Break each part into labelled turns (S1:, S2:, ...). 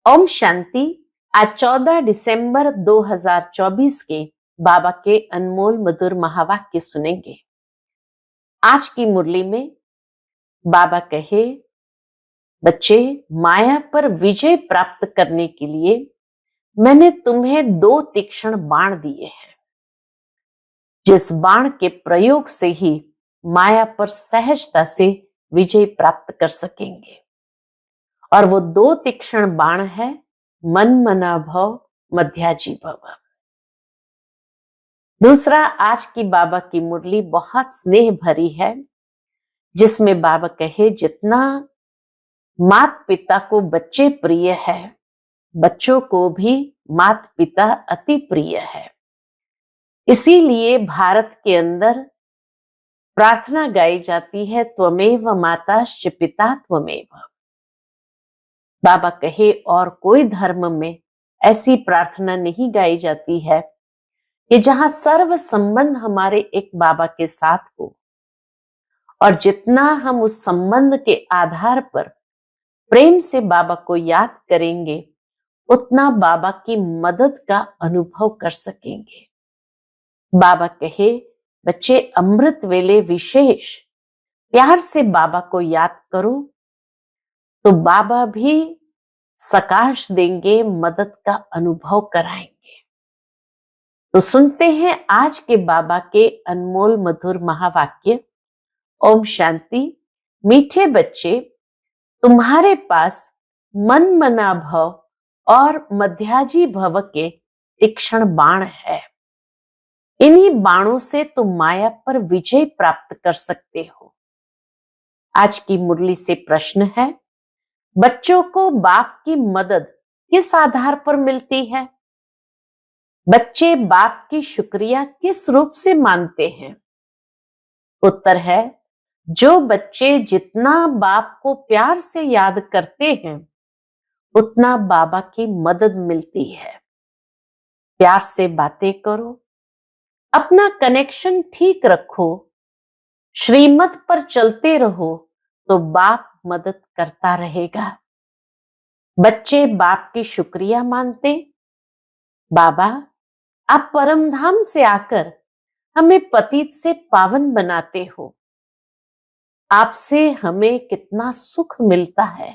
S1: ओम शांति। आज 14 दिसंबर 2024 के बाबा के अनमोल मधुर महावाक्य सुनेंगे। आज की मुरली में बाबा कहे, बच्चे, माया पर विजय प्राप्त करने के लिए मैंने तुम्हें 2 तीक्ष्ण बाण दिए हैं, जिस बाण के प्रयोग से ही माया पर सहजता से विजय प्राप्त कर सकेंगे। और वो 2 तीक्ष्ण बाण है मन मना भव, मध्याजी भव। दूसरा, आज की बाबा की मुरली बहुत स्नेह भरी है, जिसमें बाबा कहे, जितना माता पिता को बच्चे प्रिय है, बच्चों को भी माता पिता अति प्रिय है। इसीलिए भारत के अंदर प्रार्थना गाई जाती है, त्वमेव माताश्च पिता त्वमेव। बाबा कहे, और कोई धर्म में ऐसी प्रार्थना नहीं गाई जाती है कि जहां सर्व संबंध हमारे एक बाबा के साथ हो, और जितना हम उस संबंध के आधार पर प्रेम से बाबा को याद करेंगे, उतना बाबा की मदद का अनुभव कर सकेंगे। बाबा कहे, बच्चे, अमृत वेले विशेष प्यार से बाबा को याद करो, तो बाबा भी सकाश देंगे, मदद का अनुभव कराएंगे। तो सुनते हैं आज के बाबा के अनमोल मधुर महावाक्य। ओम शांति। मीठे बच्चे, तुम्हारे पास मन मना भव और मध्याजी भव के तीक्ष्ण बाण है। इन्हीं बाणों से तुम माया पर विजय प्राप्त कर सकते हो। आज की मुरली से प्रश्न है, बच्चों को बाप की मदद किस आधार पर मिलती है? बच्चे बाप की शुक्रिया किस रूप से मानते हैं? उत्तर है, जो बच्चे जितना बाप को प्यार से याद करते हैं, उतना बाबा की मदद मिलती है। प्यार से बातें करो, अपना कनेक्शन ठीक रखो, श्रीमत पर चलते रहो, तो बाप मदद करता रहेगा। बच्चे बाप की शुक्रिया मानते, बाबा, आप परम धाम से आकर हमें पतित से पावन बनाते हो। आपसे हमें कितना सुख मिलता है,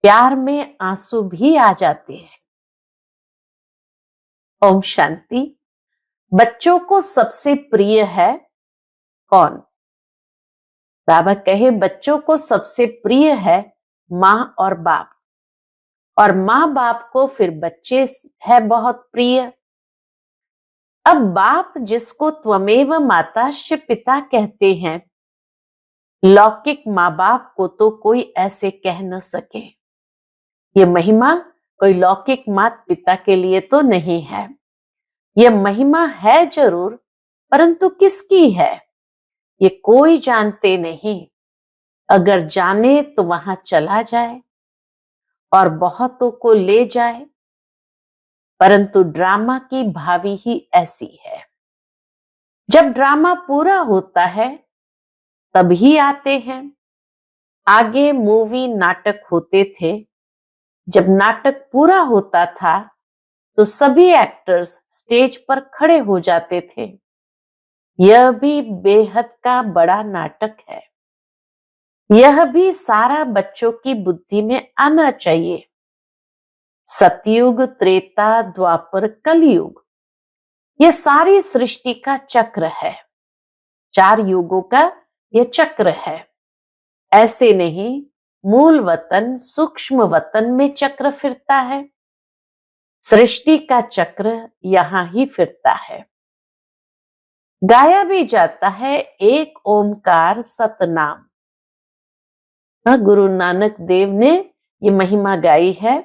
S1: प्यार में आंसू भी आ जाते हैं। ओम शांति। बच्चों को सबसे प्रिय है कौन? बाबा कहे, बच्चों को सबसे प्रिय है माँ और बाप, और माँ बाप को फिर बच्चे है बहुत प्रिय। अब बाप, जिसको त्वमेव माताश्च पिता कहते हैं, लौकिक माँ बाप को तो कोई ऐसे कह न सके। ये महिमा कोई लौकिक माता पिता के लिए तो नहीं है। ये महिमा है जरूर, परंतु किसकी है ये कोई जानते नहीं। अगर जाने तो वहां चला जाए और बहुतों को ले जाए, परंतु ड्रामा की भावी ही ऐसी है। जब ड्रामा पूरा होता है तभी आते हैं। आगे मूवी नाटक होते थे, जब नाटक पूरा होता था तो सभी एक्टर्स स्टेज पर खड़े हो जाते थे। यह भी बेहद का बड़ा नाटक है। यह भी सारा बच्चों की बुद्धि में आना चाहिए। सतयुग, त्रेता, द्वापर, कलयुग, यह सारी सृष्टि का चक्र है। 4 युगों का यह चक्र है। ऐसे नहीं, मूल वतन, सूक्ष्म वतन में चक्र फिरता है। सृष्टि का चक्र यहां ही फिरता है। गाया भी जाता है, एक ओमकार सतनाम। गुरु नानक देव ने ये महिमा गाई है।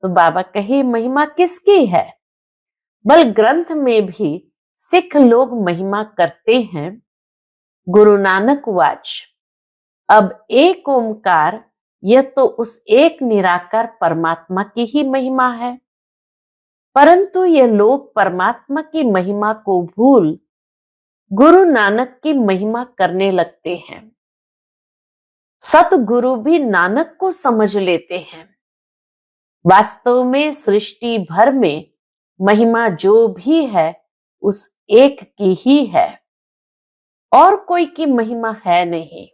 S1: तो बाबा कहे, महिमा किसकी है? बल ग्रंथ में भी सिख लोग महिमा करते हैं। गुरु नानक वाच, अब एक ओमकार, यह तो उस एक निराकार परमात्मा की ही महिमा है। परंतु ये लोग परमात्मा की महिमा को भूल गुरु नानक की महिमा करने लगते हैं। सतगुरु भी नानक को समझ लेते हैं। वास्तव में सृष्टि भर में महिमा जो भी है उस एक की ही है, और कोई की महिमा है नहीं।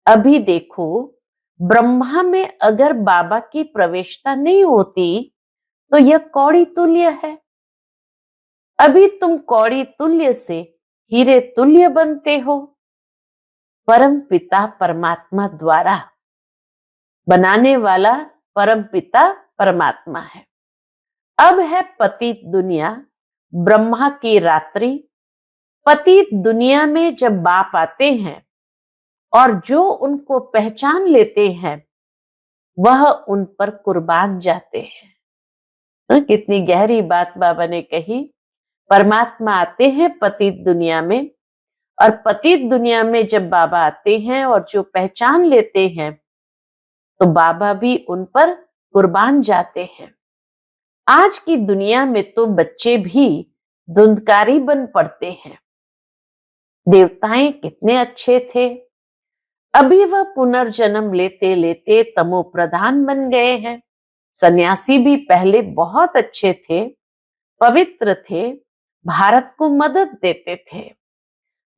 S1: अभी देखो, ब्रह्मा में अगर बाबा की प्रवेशता नहीं होती तो यह कौड़ी तुल्य है। अभी तुम कौड़ी तुल्य से हीरे तुल्य बनते हो। परम पिता परमात्मा द्वारा बनाने वाला परम पिता परमात्मा है। अब है पतित दुनिया, ब्रह्मा की रात्रि। पतित दुनिया में जब बाप आते हैं और जो उनको पहचान लेते हैं वह उन पर कुर्बान जाते हैं। कितनी गहरी बात बाबा ने कही। परमात्मा आते हैं पतित दुनिया में, और पतित दुनिया में जब बाबा आते हैं और जो पहचान लेते हैं तो बाबा भी उन पर कुर्बान जाते हैं। आज की दुनिया में तो बच्चे भी धुंधकारी बन पड़ते हैं। देवताएं कितने अच्छे थे, अभी वह पुनर्जन्म लेते लेते तमो प्रधान बन गए हैं। सन्यासी भी पहले बहुत अच्छे थे, पवित्र थे, भारत को मदद देते थे।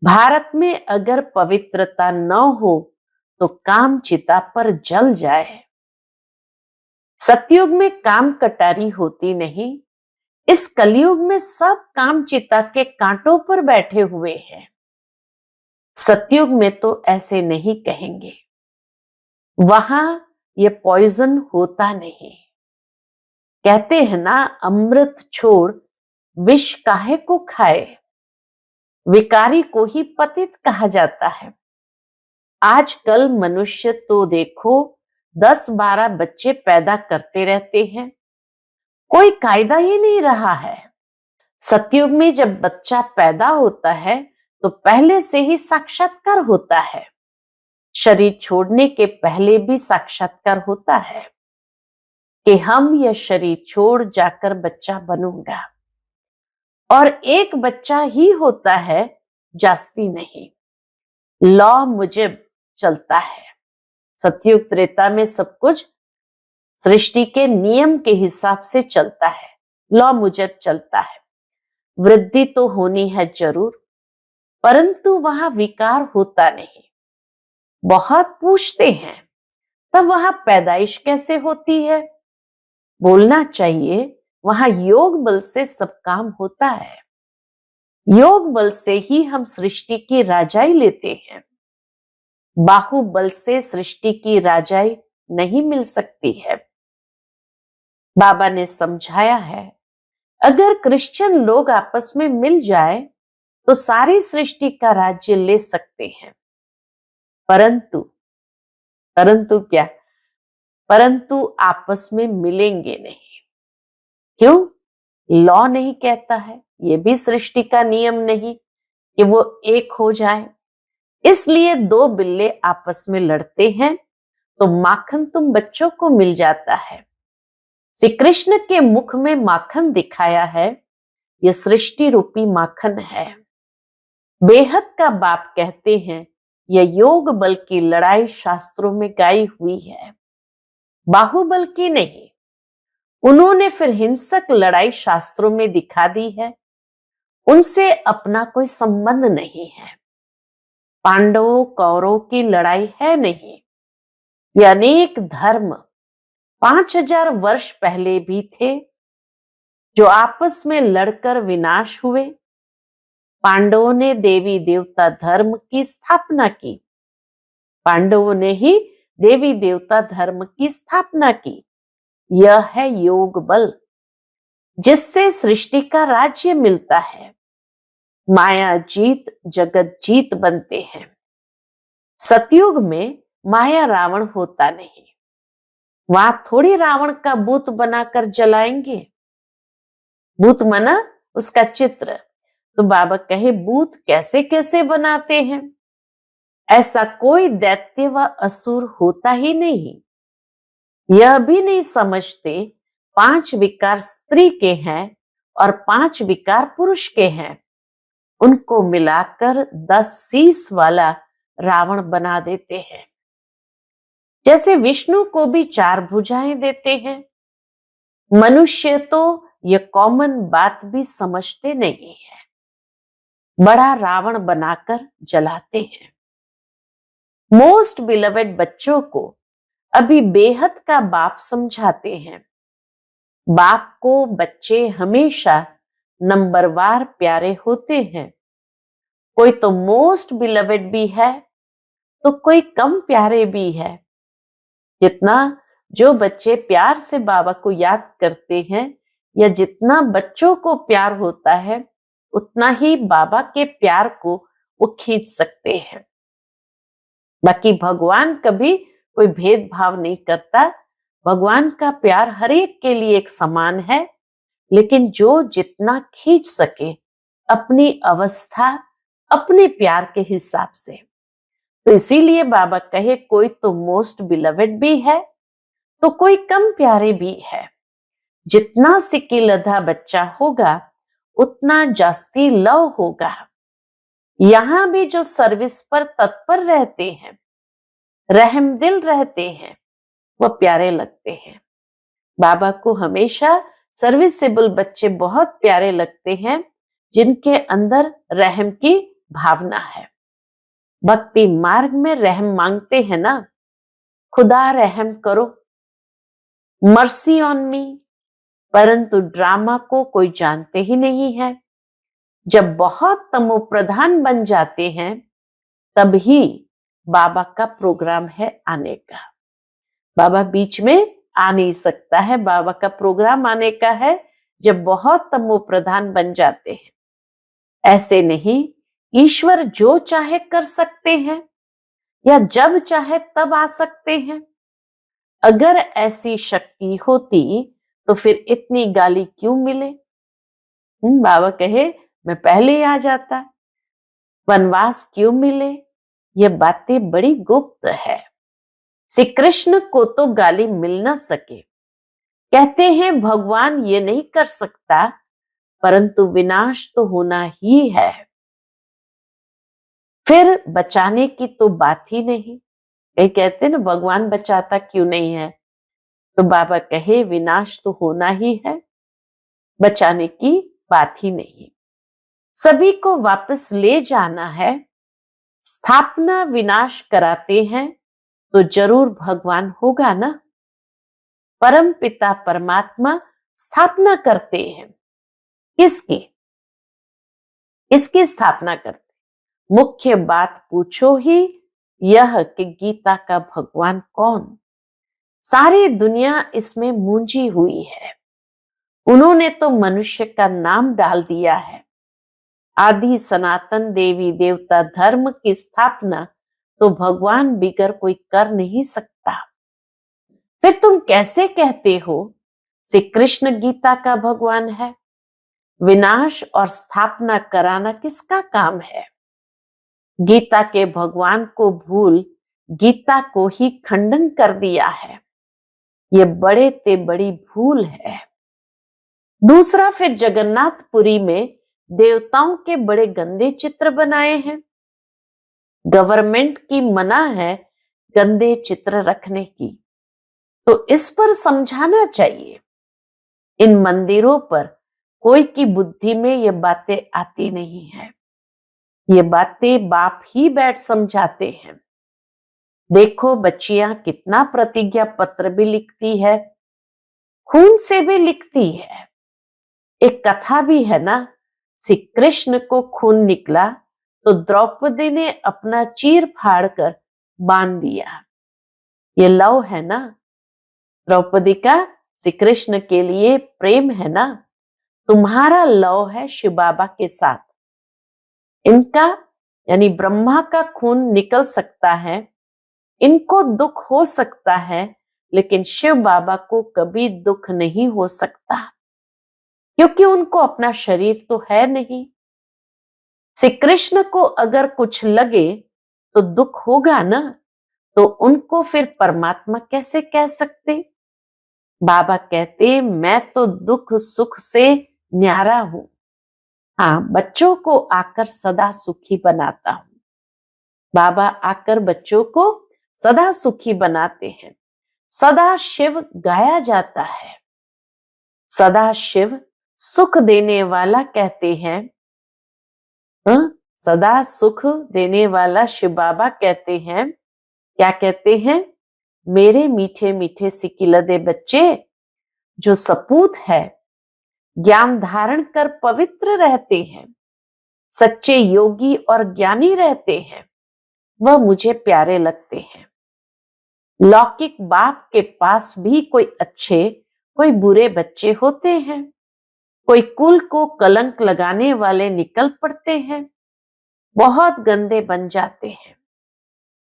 S1: भारत में अगर पवित्रता न हो तो काम चिता पर जल जाए। सतयुग में काम कटारी होती नहीं, इस कलयुग में सब काम चिता के कांटों पर बैठे हुए हैं। सतयुग में तो ऐसे नहीं कहेंगे, वहां ये पॉइजन होता नहीं। कहते हैं ना, अमृत छोड़ विष काहे को खाए। विकारी को ही पतित कहा जाता है। आजकल मनुष्य तो देखो 10-12 बच्चे पैदा करते रहते हैं, कोई कायदा ही नहीं रहा है। सतयुग में जब बच्चा पैदा होता है तो पहले से ही साक्षात्कार होता है। शरीर छोड़ने के पहले भी साक्षात्कार होता है कि हम यह शरीर छोड़ जाकर बच्चा बनूंगा, और एक बच्चा ही होता है, जास्ती नहीं। लॉ मुजब चलता है। सतयुग त्रेता में सब कुछ सृष्टि के नियम के हिसाब से चलता है, लॉ मुजब चलता है। वृद्धि तो होनी है जरूर, परंतु वहां विकार होता नहीं। बहुत पूछते हैं तब वहां पैदाइश कैसे होती है। बोलना चाहिए वहां योग बल से सब काम होता है। योग बल से ही हम सृष्टि की राजाई लेते हैं। बाहुबल से सृष्टि की राजाई नहीं मिल सकती है। बाबा ने समझाया है, अगर क्रिश्चियन लोग आपस में मिल जाए तो सारी सृष्टि का राज्य ले सकते हैं। परंतु क्या, परंतु आपस में मिलेंगे नहीं। क्यों? लॉ नहीं कहता है, ये भी सृष्टि का नियम नहीं कि वो एक हो जाए। इसलिए 2 बिल्ले आपस में लड़ते हैं तो माखन तुम बच्चों को मिल जाता है। श्री कृष्ण के मुख में माखन दिखाया है, यह सृष्टि रूपी माखन है। बेहद का बाप कहते हैं, यह योग बल की लड़ाई शास्त्रों में गाई हुई है, बाहुबल की नहीं। उन्होंने फिर हिंसक लड़ाई शास्त्रों में दिखा दी है, उनसे अपना कोई संबंध नहीं है। पांडवों कौरवों की लड़ाई है नहीं। ये अनेक धर्म 5000 वर्ष पहले भी थे जो आपस में लड़कर विनाश हुए। पांडवों ने देवी देवता धर्म की स्थापना की। पांडवों ने ही देवी देवता धर्म की स्थापना की। यह है योग बल, जिससे सृष्टि का राज्य मिलता है। माया जीत जगत जीत बनते हैं। सतयुग में माया रावण होता नहीं, वहां थोड़ी रावण का भूत बनाकर जलाएंगे। भूत मना उसका चित्र। तो बाबा कहे भूत कैसे कैसे बनाते हैं। ऐसा कोई दैत्य व असुर होता ही नहीं। यह भी नहीं समझते 5 विकार स्त्री के हैं और 5 विकार पुरुष के हैं, उनको मिलाकर 10 शीश वाला रावण बना देते हैं। जैसे विष्णु को भी 4 भुजाएं देते हैं, मनुष्य तो ये कॉमन बात भी समझते नहीं है, बड़ा रावण बनाकर जलाते हैं। मोस्ट बिलवेड बच्चों को अभी बेहद का बाप समझाते हैं। बाप को बच्चे हमेशा नंबरवार प्यारे होते हैं। कोई तो मोस्ट बिलवेड भी है तो कोई कम प्यारे भी है। जितना जो बच्चे प्यार से बाबा को याद करते हैं या जितना बच्चों को प्यार होता है उतना ही बाबा के प्यार को वो खींच सकते हैं। बाकी भगवान कभी कोई भेदभाव नहीं करता। भगवान का प्यार हर एक के लिए एक समान है, लेकिन जो जितना खींच सके अपनी अवस्था अपने प्यार के हिसाब से। तो इसीलिए बाबा कहे कोई तो मोस्ट बिलवेड भी है तो कोई कम प्यारे भी है। जितना सिकिलधा बच्चा होगा उतना जास्ती लव होगा। यहां भी जो सर्विस पर तत्पर रहते हैं, रहमदिल रहते हैं, वह प्यारे लगते हैं। बाबा को हमेशा सर्विसेबल बच्चे बहुत प्यारे लगते हैं, जिनके अंदर रहम की भावना है। भक्ति मार्ग में रहम मांगते हैं ना, खुदा रहम करो, मर्सी ऑन मी, परंतु ड्रामा को कोई जानते ही नहीं है। जब बहुत तमोप्रधान बन जाते हैं तब ही बाबा का प्रोग्राम है आने का। बाबा बीच में आ नहीं सकता है। बाबा का प्रोग्राम आने का है जब बहुत तमोप्रधान बन जाते हैं। ऐसे नहीं, ईश्वर जो चाहे कर सकते हैं या जब चाहे तब आ सकते हैं। अगर ऐसी शक्ति होती तो फिर इतनी गाली क्यों मिले? बाबा कहे मैं पहले ही आ जाता, वनवास क्यों मिले? ये बातें बड़ी गुप्त है। श्री कृष्ण को तो गाली मिल न सके। कहते हैं भगवान ये नहीं कर सकता, परंतु विनाश तो होना ही है। फिर बचाने की तो बात ही नहीं। कई कहते हैं ना भगवान बचाता क्यों नहीं है, तो बाबा कहे विनाश तो होना ही है, बचाने की बात ही नहीं। सभी को वापस ले जाना है। स्थापना विनाश कराते हैं तो जरूर भगवान होगा ना। परम पिता परमात्मा स्थापना करते हैं। किसकी? इसकी स्थापना करते। मुख्य बात पूछो ही यह कि गीता का भगवान कौन? सारी दुनिया इसमें मूंजी हुई है। उन्होंने तो मनुष्य का नाम डाल दिया है। आदि सनातन देवी देवता धर्म की स्थापना तो भगवान बिगर कोई कर नहीं सकता। फिर तुम कैसे कहते हो श्री कृष्ण गीता का भगवान है? विनाश और स्थापना कराना किसका काम है? गीता के भगवान को भूल गीता को ही खंडन कर दिया है। ये बड़े ते बड़ी भूल है। दूसरा, फिर जगन्नाथपुरी में देवताओं के बड़े गंदे चित्र बनाए हैं। गवर्नमेंट की मना है गंदे चित्र रखने की, तो इस पर समझाना चाहिए। इन मंदिरों पर कोई की बुद्धि में ये बातें आती नहीं है। ये बातें बाप ही बैठ समझाते हैं। देखो बच्चियां कितना प्रतिज्ञा पत्र भी लिखती है, खून से भी लिखती है। एक कथा भी है ना, श्री कृष्ण को खून निकला तो द्रौपदी ने अपना चीर फाड़ कर बांध दिया। ये लव है ना, द्रौपदी का श्री कृष्ण के लिए प्रेम है ना। तुम्हारा लव है शिव बाबा के साथ। इनका यानी ब्रह्मा का खून निकल सकता है, इनको दुख हो सकता है, लेकिन शिव बाबा को कभी दुख नहीं हो सकता, क्योंकि उनको अपना शरीर तो है नहीं। श्री कृष्ण को अगर कुछ लगे तो दुख होगा ना, तो उनको फिर परमात्मा कैसे कह सकते? बाबा कहते मैं तो दुख सुख से न्यारा हूं। हाँ, बच्चों को आकर सदा सुखी बनाता हूं। बाबा आकर बच्चों को सदा सुखी बनाते हैं। सदा शिव गाया जाता है। सदा शिव सुख देने वाला कहते हैं। सदा सुख देने वाला शिव बाबा कहते हैं, क्या कहते हैं? मेरे मीठे मीठे सिकिलदे बच्चे, जो सपूत है, ज्ञान धारण कर पवित्र रहते हैं, सच्चे योगी और ज्ञानी रहते हैं, वह मुझे प्यारे लगते हैं। लौकिक बाप के पास भी कोई अच्छे कोई बुरे बच्चे होते हैं, कोई कुल को कलंक लगाने वाले निकल पड़ते हैं, बहुत गंदे बन जाते हैं।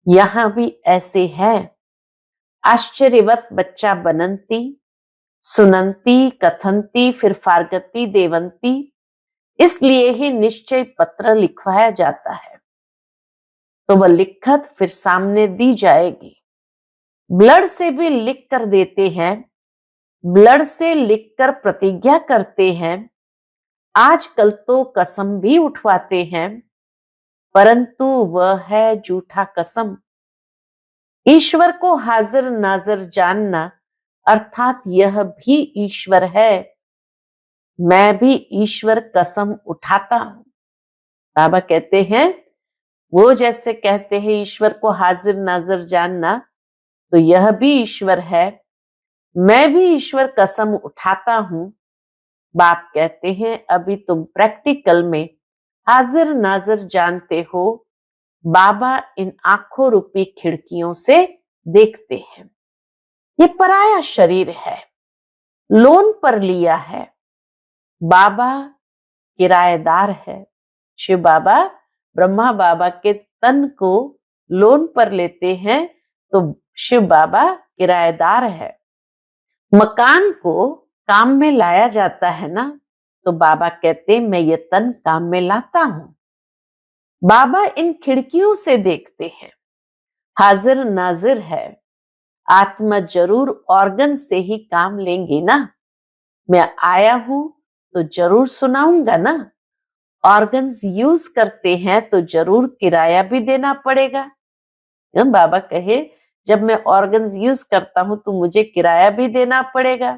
S1: यहां भी ऐसे हैं। आश्चर्यवत बच्चा बनंती, सुनंती, कथंती, फिर फारगती, देवंती, इसलिए ही निश्चय पत्र लिखवाया जाता है, तो वह लिखत फिर सामने दी जाएगी। ब्लड से भी लिख कर देते हैं, ब्लड से लिखकर प्रतिज्ञा करते हैं, आजकल तो कसम भी उठवाते हैं, परंतु वह है झूठा कसम। ईश्वर को हाजिर नाजिर जानना अर्थात यह भी ईश्वर है। मैं भी ईश्वर कसम उठाता हूं। बाबा कहते हैं, वो जैसे कहते हैं ईश्वर को हाजिर नाजिर जानना, तो यह भी ईश्वर है, मैं भी ईश्वर कसम उठाता हूं। बाप कहते हैं, अभी तुम प्रैक्टिकल में हाजिर नाजिर जानते हो, बाबा इन आंखों रूपी खिड़कियों से देखते हैं। ये पराया शरीर है, लोन पर लिया है, बाबा किराएदार है। शिव बाबा ब्रह्मा बाबा के तन को लोन पर लेते हैं, तो शिव बाबा किराएदार है। मकान को काम में लाया जाता है ना, तो बाबा कहते मैं ये तन काम में लाता हूं। बाबा इन खिड़कियों से देखते हैं, हाजिर नाजिर है। आत्मा जरूर ऑर्गन से ही काम लेंगे ना, मैं आया हूं तो जरूर सुनाऊंगा ना। ऑर्गन्स यूज करते हैं तो जरूर किराया भी देना पड़ेगा। बाबा कहे, जब मैं ऑर्गन्स यूज करता हूं तो मुझे किराया भी देना पड़ेगा।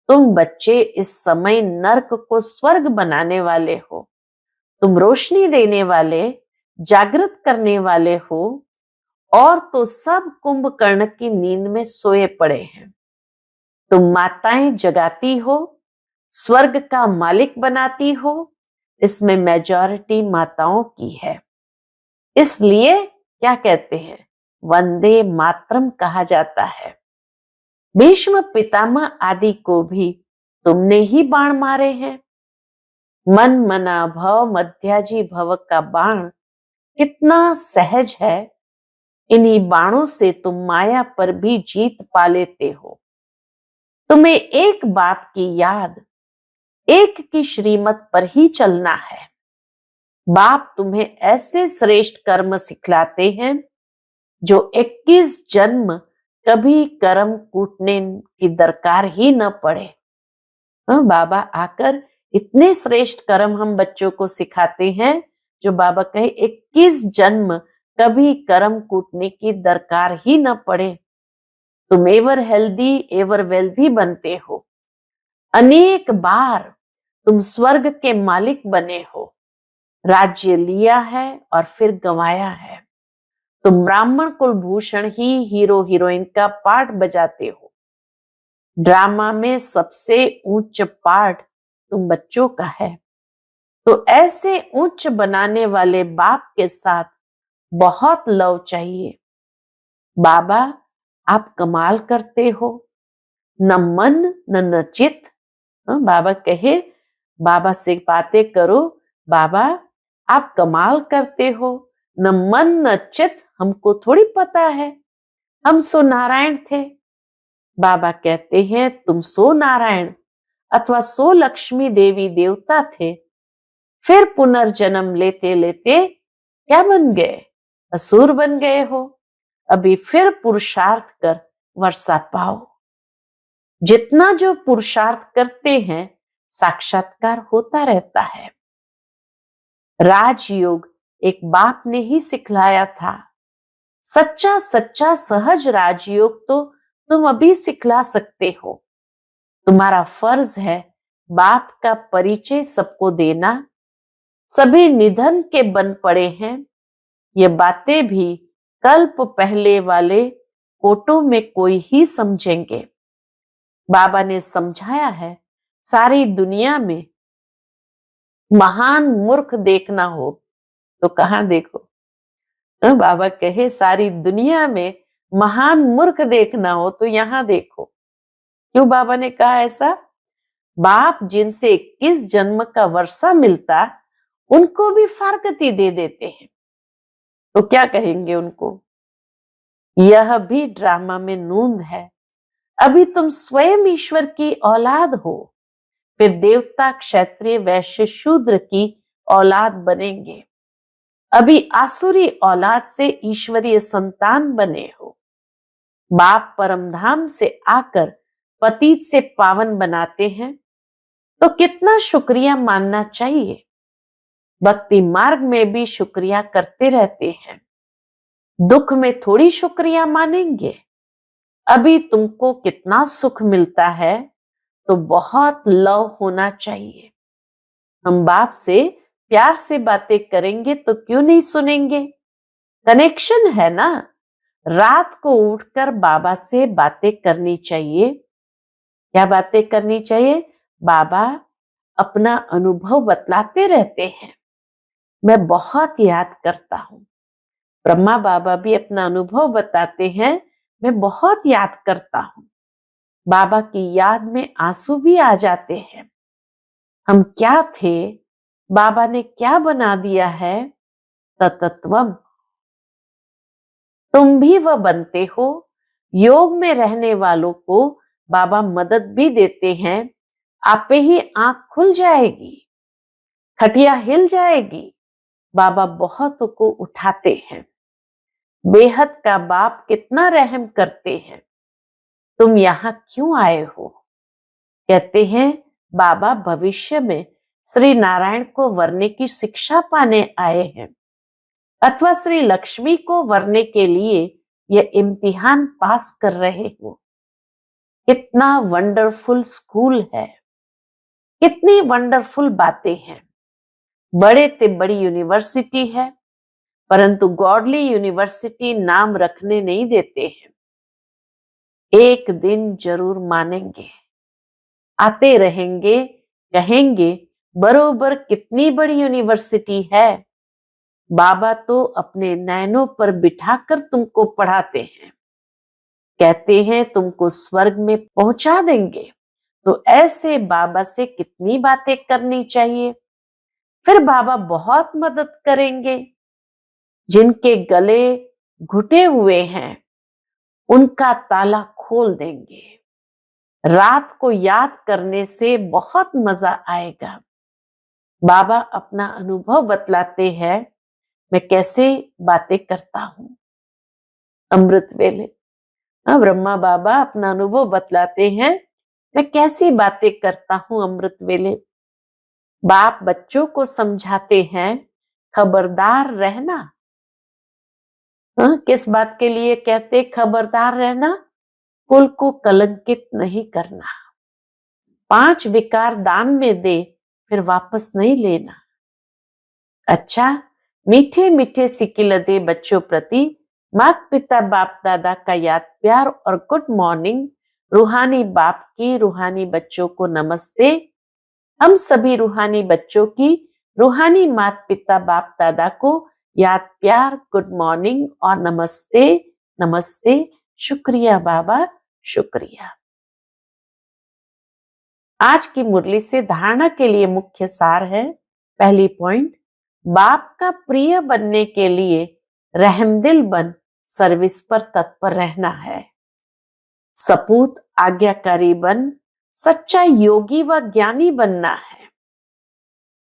S1: तुम बच्चे इस समय नर्क को स्वर्ग बनाने वाले हो, तुम रोशनी देने वाले, जागृत करने वाले हो, और तो सब कुंभकर्ण की नींद में सोए पड़े हैं। तुम माताएं जगाती हो, स्वर्ग का मालिक बनाती हो, इसमें मेजॉरिटी माताओं की है। इसलिए क्या कहते हैं, वंदे मातरम कहा जाता है। भीष्म पितामह आदि को भी तुमने ही बाण मारे हैं। मन मना भव मध्याजी भव का बाण कितना सहज है, इन्हीं बाणों से तुम माया पर भी जीत पा लेते हो। तुम्हें एक बाप की याद, एक की श्रीमत पर ही चलना है। बाप तुम्हें ऐसे श्रेष्ठ कर्म सिखलाते हैं जो 21 जन्म कभी कर्म कूटने की दरकार ही न पड़े। बाबा आकर इतने श्रेष्ठ कर्म हम बच्चों को सिखाते हैं, जो बाबा कहे 21 जन्म कभी कर्म कूटने की दरकार ही न पड़े। तुम एवर हेल्दी एवर वेल्दी बनते हो। अनेक बार तुम स्वर्ग के मालिक बने हो, राज्य लिया है और फिर गंवाया है। तुम ब्राह्मण कुलभूषण ही हीरो हीरोइन का पार्ट बजाते हो। ड्रामा में सबसे उच्च पार्ट तुम बच्चों का है। तो ऐसे उच्च बनाने वाले बाप के साथ बहुत लव चाहिए। बाबा आप कमाल करते हो, न मन न चित। बाबा कहे, बाबा से बातें करो, बाबा आप कमाल करते हो, न मन न चित। हमको थोड़ी पता है, हम सो नारायण थे। बाबा कहते हैं, तुम सो नारायण अथवा सो लक्ष्मी देवी देवता थे, फिर पुनर्जन्म लेते लेते क्या बन गए, असुर बन गए हो। अभी फिर पुरुषार्थ कर वर्षा पाओ। जितना जो पुरुषार्थ करते हैं साक्षात्कार होता रहता है। राजयोग एक बाप ने ही सिखलाया था। सच्चा सच्चा सहज राजयोग तो तुम अभी सिखला सकते हो। तुम्हारा फर्ज है बाप का परिचय सबको देना। सभी निधन के बन पड़े हैं। ये बातें भी कल्प पहले वाले कोटों में कोई ही समझेंगे। बाबा ने समझाया है, सारी दुनिया में महान मूर्ख देखना हो तो कहां देखो। बाबा कहे सारी दुनिया में महान मूर्ख देखना हो तो यहां देखो। क्यों बाबा ने कहा ऐसा? बाप जिनसे 21 जन्म का वर्षा मिलता उनको भी फारकती दे देते हैं, तो क्या कहेंगे उनको? यह भी ड्रामा में नूंद है। अभी तुम स्वयं ईश्वर की औलाद हो, फिर देवता, क्षत्रिय, वैश्य, शूद्र की औलाद बनेंगे। अभी आसुरी औलाद से ईश्वरीय संतान बने हो। बाप परमधाम से आकर पतित से पावन बनाते हैं, तो कितना शुक्रिया मानना चाहिए। भक्ति मार्ग में भी शुक्रिया करते रहते हैं, दुख में थोड़ी शुक्रिया मानेंगे। अभी तुमको कितना सुख मिलता है तो बहुत लव होना चाहिए। हम बाप से प्यार से बातें करेंगे तो क्यों नहीं सुनेंगे? कनेक्शन है ना। रात को उठकर बाबा से बातें करनी चाहिए। क्या बातें करनी चाहिए? बाबा अपना अनुभव बतलाते रहते हैं, मैं बहुत याद करता हूं। ब्रह्मा बाबा भी अपना अनुभव बताते हैं, मैं बहुत याद करता हूं। बाबा की याद में आंसू भी आ जाते हैं। हम क्या थे, बाबा ने क्या बना दिया है। तत्वम, तुम भी वह बनते हो। योग में रहने वालों को बाबा मदद भी देते हैं। आपे ही आंख खुल जाएगी, खटिया हिल जाएगी। बाबा बहुतों को उठाते हैं। बेहद का बाप कितना रहम करते हैं। तुम यहां क्यों आए हो? कहते हैं बाबा भविष्य में श्री नारायण को वरने की शिक्षा पाने आए हैं, अथवा श्री लक्ष्मी को वरने के लिए यह इम्तिहान पास कर रहे हो। कितना वंडरफुल स्कूल है, कितनी वंडरफुल बातें हैं। बड़े से बड़ी यूनिवर्सिटी है, परंतु गॉडली यूनिवर्सिटी नाम रखने नहीं देते हैं। एक दिन जरूर मानेंगे, आते रहेंगे, कहेंगे बरोबर कितनी बड़ी यूनिवर्सिटी है। बाबा तो अपने नैनों पर बिठाकर तुमको पढ़ाते हैं, कहते हैं तुमको स्वर्ग में पहुंचा देंगे। तो ऐसे बाबा से कितनी बातें करनी चाहिए। फिर बाबा बहुत मदद करेंगे। जिनके गले घुटे हुए हैं उनका ताला खोल देंगे। रात को याद करने से बहुत मजा आएगा। बाबा अपना अनुभव बतलाते हैं, मैं कैसे बातें करता हूं। अमृत वेले ब्रह्मा बाबा अपना अनुभव बतलाते हैं, मैं कैसी बातें करता हूं अमृत वेले। बाप बच्चों को समझाते हैं, खबरदार रहना। किस बात के लिए कहते खबरदार रहना? कुल को कलंकित नहीं करना। 5 विकार दान में दे, फिर वापस नहीं लेना। अच्छा, मीठे मीठे सिकिल दे बच्चों प्रति माता पिता बाप दादा का याद प्यार और गुड मॉर्निंग। रूहानी बाप की रूहानी बच्चों को नमस्ते। हम सभी रूहानी बच्चों की रूहानी माता पिता बाप दादा को याद प्यार, गुड मॉर्निंग और नमस्ते। नमस्ते। शुक्रिया बाबा, शुक्रिया। आज की मुरली से धारणा के लिए मुख्य सार है। पहली पॉइंट, बाप का प्रिय बनने के लिए रहमदिल बन सर्विस पर तत्पर रहना है। सपूत आज्ञाकारी बन सच्चा योगी व ज्ञानी बनना है।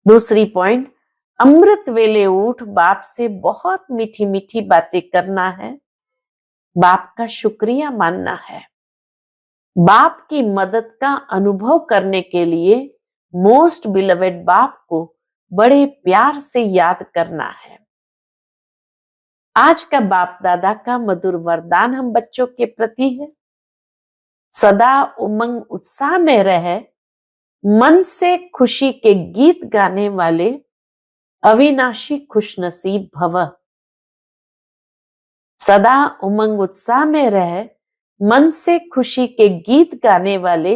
S1: दूसरी पॉइंट, अमृत वेले उठ बाप से बहुत मीठी मीठी बातें करना है। बाप का शुक्रिया मानना है। बाप की मदद का अनुभव करने के लिए मोस्ट बिलवेड बाप को बड़े प्यार से याद करना है। आज का बाप दादा का मधुर वरदान हम बच्चों के प्रति है। सदा उमंग उत्साह में रहे, मन से खुशी के गीत गाने वाले अविनाशी खुशनसीब भव। सदा उमंग उत्साह में रहे, मन से खुशी के गीत गाने वाले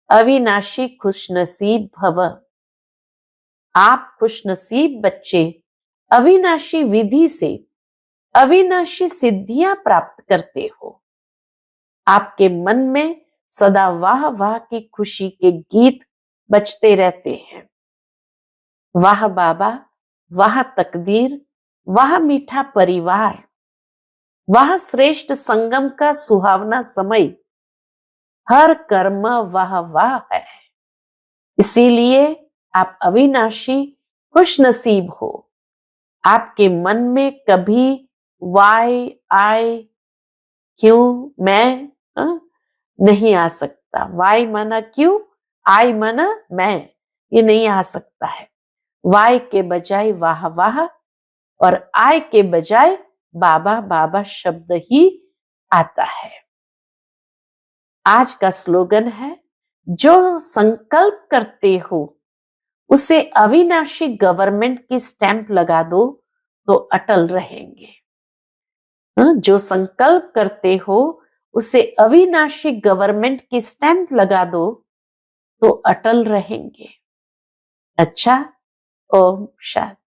S1: अविनाशी खुशनसीब भव। आप खुशनसीब बच्चे अविनाशी विधि से अविनाशी सिद्धियां प्राप्त करते हो। आपके मन में सदा वाह वाह की खुशी के गीत बजते रहते हैं। वाह बाबा, वाह तकदीर, वाह मीठा परिवार, वाह श्रेष्ठ संगम का सुहावना समय, हर कर्म वाह वाह है। इसीलिए आप अविनाशी खुशनसीब हो। आपके मन में कभी वाई आई क्यों मैं नहीं आ सकता। वाई माना क्यों, आई माना मैं, ये नहीं आ सकता है। वाई के बजाय वाह वाह और आई के बजाय बाबा बाबा शब्द ही आता है। आज का स्लोगन है, जो संकल्प करते हो उसे अविनाशी गवर्नमेंट की स्टैंप लगा दो तो अटल रहेंगे। जो संकल्प करते हो उसे अविनाशी गवर्नमेंट की स्टैंप लगा दो तो अटल रहेंगे। अच्छा, ओम शांति।